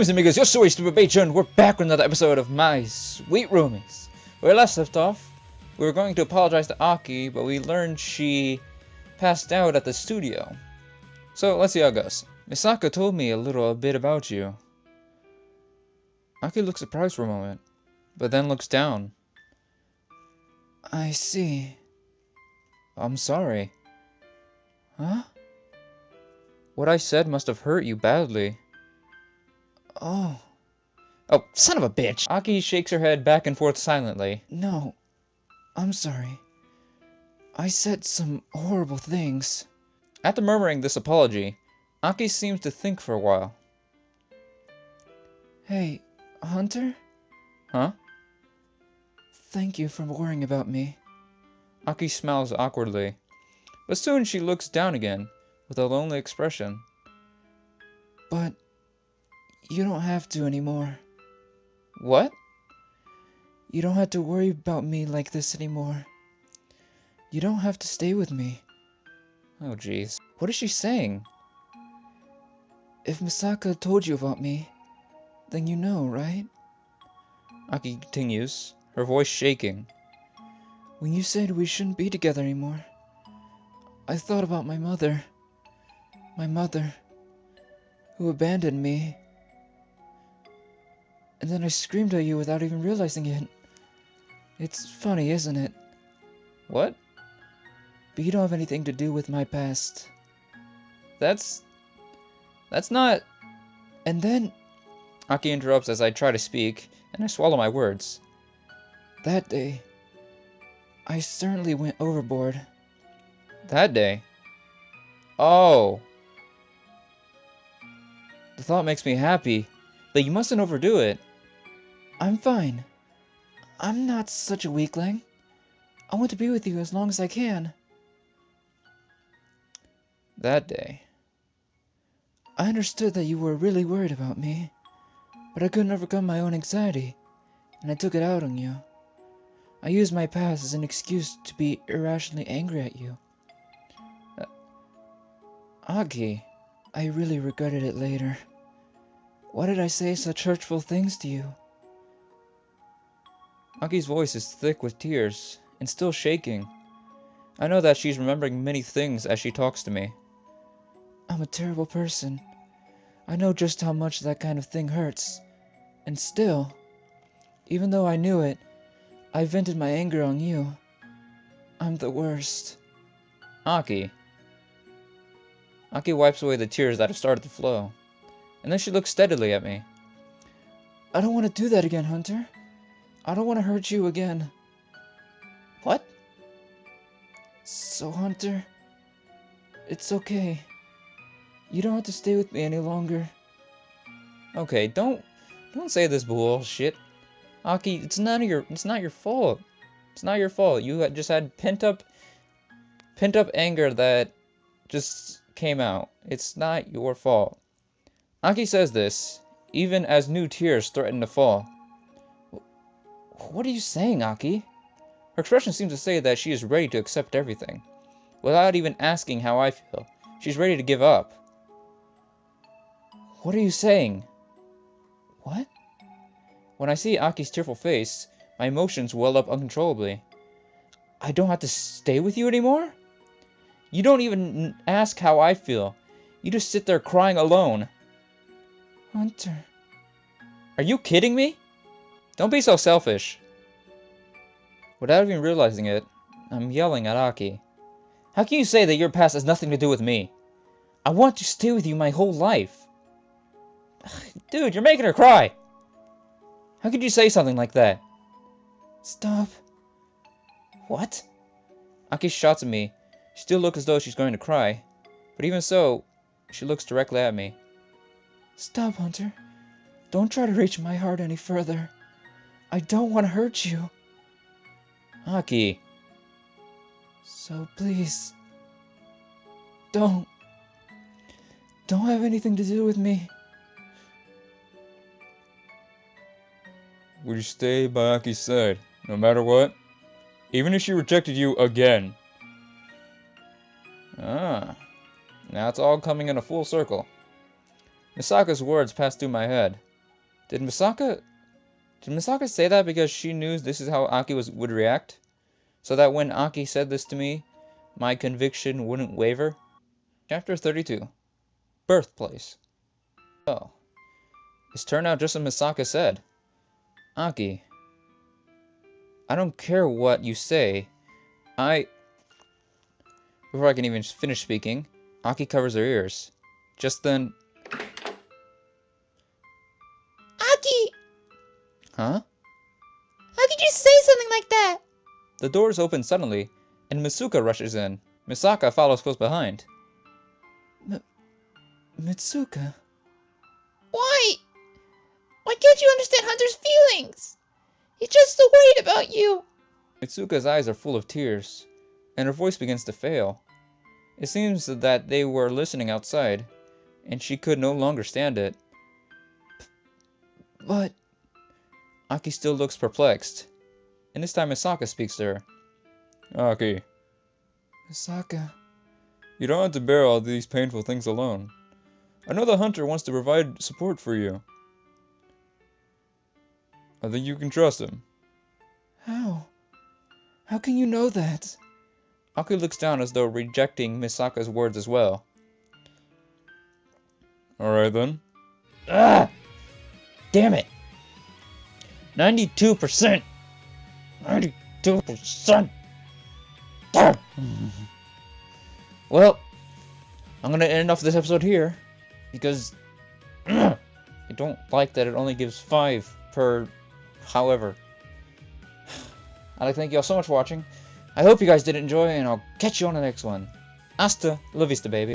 Roomies amigos, your story stupid patron. We're back with another episode of My Sweet Roomies. Where last left off, we were going to apologize to Aki, but we learned she passed out at the studio. So let's see how it goes. Misaka told me a little bit about you. Aki looks surprised for a moment, but then looks down. I see. I'm sorry. Huh? What I said must have hurt you badly. Oh, son of a bitch! Aki shakes her head back and forth silently. No, I'm sorry. I said some horrible things. After murmuring this apology, Aki seems to think for a while. Hey, Hunter? Huh? Thank you for worrying about me. Aki smiles awkwardly, but soon she looks down again with a lonely expression. But you don't have to anymore. What? You don't have to worry about me like this anymore. You don't have to stay with me. Oh jeez. What is she saying? If Misaka told you about me, then you know, right? Aki continues, her voice shaking. When you said we shouldn't be together anymore, I thought about my mother. My mother, who abandoned me. And then I screamed at you without even realizing it. It's funny, isn't it? What? But you don't have anything to do with my past. That's not... And then... Aki interrupts as I try to speak, and I swallow my words. That day, I certainly went overboard. That day? Oh. The thought makes me happy, but you mustn't overdo it. I'm fine. I'm not such a weakling. I want to be with you as long as I can. That day, I understood that you were really worried about me, but I couldn't overcome my own anxiety, and I took it out on you. I used my past as an excuse to be irrationally angry at you. Aki, I really regretted it later. Why did I say such hurtful things to you? Aki's voice is thick with tears, and still shaking. I know that she's remembering many things as she talks to me. I'm a terrible person. I know just how much that kind of thing hurts. And still, even though I knew it, I vented my anger on you. I'm the worst. Aki. Aki wipes away the tears that have started to flow, and then she looks steadily at me. I don't want to do that again, Hunter. I don't want to hurt you again. What? So, Hunter, it's okay. You don't have to stay with me any longer. Okay, don't say this bullshit. Aki, it's not your fault. It's not your fault. You just had pent up anger that just came out. It's not your fault. Aki says this, even as new tears threaten to fall. What are you saying, Aki? Her expression seems to say that she is ready to accept everything. Without even asking how I feel, she's ready to give up. What are you saying? What? When I see Aki's tearful face, my emotions well up uncontrollably. I don't have to stay with you anymore? You don't even ask how I feel. You just sit there crying alone. Hunter. Are you kidding me? Don't be so selfish. Without even realizing it, I'm yelling at Aki. How can you say that your past has nothing to do with me? I want to stay with you my whole life. Dude, you're making her cry. How could you say something like that? Stop. What? Aki shouts at me. She still looks as though she's going to cry, but even so, she looks directly at me. Stop, Hunter. Don't try to reach my heart any further. I don't want to hurt you. Aki. So please, don't have anything to do with me. Would you stay by Aki's side, no matter what? Even if she rejected you again? Ah, now it's all coming in a full circle. Misaka's words passed through my head, Did Misaka say that because she knew this is how Aki would react? So that when Aki said this to me, my conviction wouldn't waver? Chapter 32. Birthplace. Oh. It's turned out just as Misaka said. Aki. I don't care what you say. Before I can even finish speaking, Aki covers her ears. Just then... Aki! Huh? How could you say something like that? The doors open suddenly, and Mitsuka rushes in. Misaka follows close behind. Mitsuka? Why? Why can't you understand Hunter's feelings? He's just so worried about you. Mitsuka's eyes are full of tears, and her voice begins to fail. It seems that they were listening outside, and she could no longer stand it. But... Aki still looks perplexed, and this time Misaka speaks to her. Aki. Misaka. You don't have to bear all these painful things alone. I know the Hunter wants to provide support for you. I think you can trust him. How? How can you know that? Aki looks down as though rejecting Misaka's words as well. Alright then. Ah! Damn it! 92%! 92%! Well, I'm gonna end off this episode here, because I don't like that it only gives 5 per however. I'd like to thank you all so much for watching. I hope you guys did enjoy, and I'll catch you on the next one. Hasta la vista, baby.